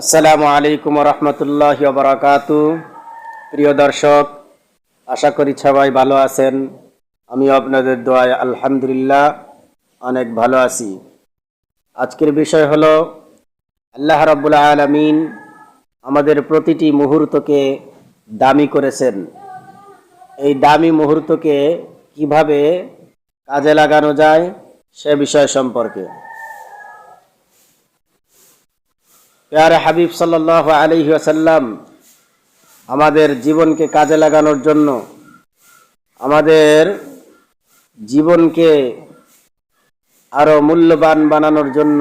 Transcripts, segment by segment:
আসসালামু আলাইকুম ওয়া রাহমাতুল্লাহি ওয়া বারাকাতুহু। প্রিয় দর্শক, আশা করি সবাই ভালো আছেন। আমি আপনাদের দোয়ায় আলহামদুলিল্লাহ অনেক ভালো আছি। আজকের বিষয় হলো আল্লাহ রাব্বুল আলামিন আমাদের প্রতিটি মুহূর্তকে দামি করেছেন। এই দামি মুহূর্তকে কিভাবে কাজে লাগানো যায় সে বিষয় সম্পর্কে প্যারে হাবিব সাল্লাল্লাহু আলাইহি ওয়াসাল্লাম আমাদের জীবনকে কাজে লাগানোর জন্য, আমাদের জীবনকে আরো মূল্যবান বানানোর জন্য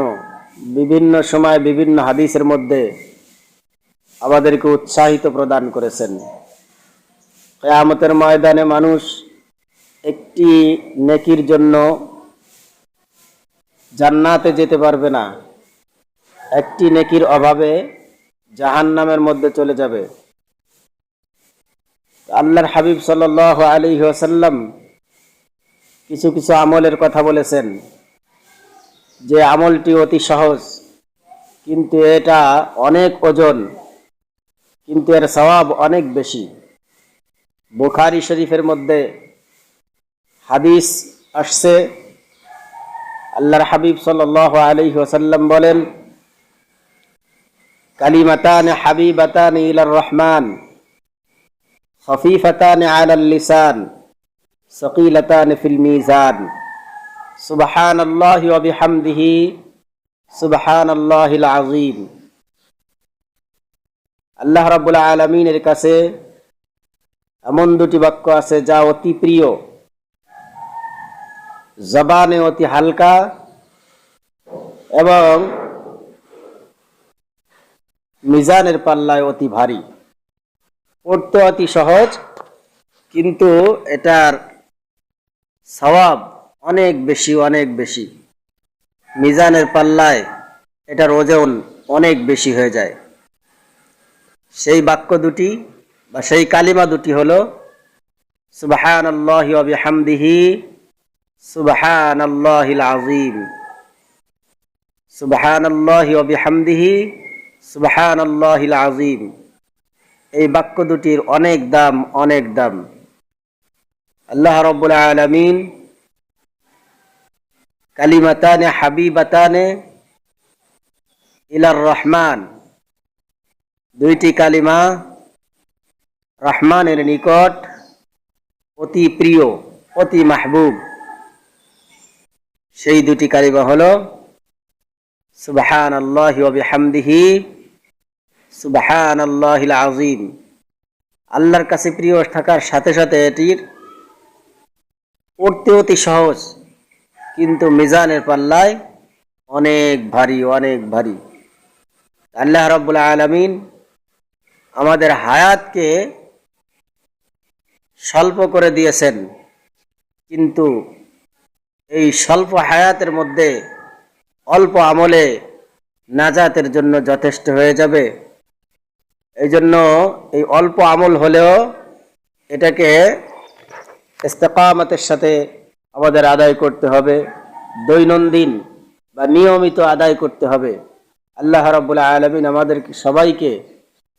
বিভিন্ন সময় বিভিন্ন হাদিসের মধ্যে আমাদেরকে উৎসাহিত প্রদান করেছেন। কিয়ামতের ময়দানে মানুষ একটি নেকির জন্য জান্নাতে যেতে পারবে না, একটি নেকির অভাবে জাহান্নামের মধ্যে চলে যাবে। আল্লাহর হাবিব সাল্লাল্লাহু আলাইহি ওয়াসাল্লাম কিছু কিছু আমলের কথা বলেছেন, যে আমলটি অতি সহজ, কিন্তু এটা অনেক ওজন, কিন্তু এর সওয়াব অনেক বেশি। বুখারী শরীফের মধ্যে হাদিস আসছে, আল্লাহর হাবিব সাল্লাল্লাহু আলাইহি ওয়াসাল্লাম বলেন, কালিমাতান হাবিবাতান ইলার রহমান খফিফাতান আলাল লিসান সাকিলাতান ফিল মিজান সুবহানাল্লাহি ওয়া বিহামদিহি সুবহানাল্লাহিল আযীম। আল্লাহ রাব্বুল আলামিনের কাছে এমন দুটি বাক্য আছে যা অতি প্রিয়, জবানে অতি হালকা এবং মিজানের পাল্লায় অতি ভারী। পড়তে অতি সহজ, কিন্তু এটার সওয়াব অনেক বেশি, অনেক বেশি। মিজানের পাল্লায় এটার ওজন অনেক বেশি হয়ে যায়। সেই বাক্য দুটি বা সেই কালিমা দুটি হলো সুবহানাল্লাহি ওয়া বিহামদিহি সুবহানাল্লাহিল আযীম। সুবহানাল্লাহি ওয়া বিহামদিহি সুবহানাল্লাহিল আযীম। এই বাক্য দুটির অনেক দাম, অনেক দাম। আল্লাহ রাব্বুল আলামিন কালিমাতানে হাবিবাতানে ইলার রহমান, দুইটি কালিমা রহমানের নিকট অতি প্রিয়, অতি মাহবুব। সেই দুটি কালিমা হলো সুবহানাল্লাহি ওয়া বিহামদিহি সুবহানাল্লাহিল আযীম। আল্লাহর কাছে প্রিয় থাকার সাথে সাথে এটির পড়তে অতি সহজ, কিন্তু মিজানের পাল্লায় অনেক ভারী, অনেক ভারী। আল্লাহ রাব্বুল আলামিন আমাদের হায়াতকে স্বল্প করে দিয়েছেন, কিন্তু এই স্বল্প হায়াতের মধ্যে অল্প আমলে নাজাতের জন্য যথেষ্ট হয়ে যাবে। এই জন্য এই অল্প আমল হলেও এটাকে ইস্তেকামতের সাথে আমাদের আদায় করতে হবে, দৈনন্দিন বা নিয়মিত আদায় করতে হবে। আল্লাহ রাব্বুল আলামিন আমাদের সবাইকে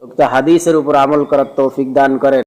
উক্ত হাদিসের উপর আমল করার তৌফিক দান করেন।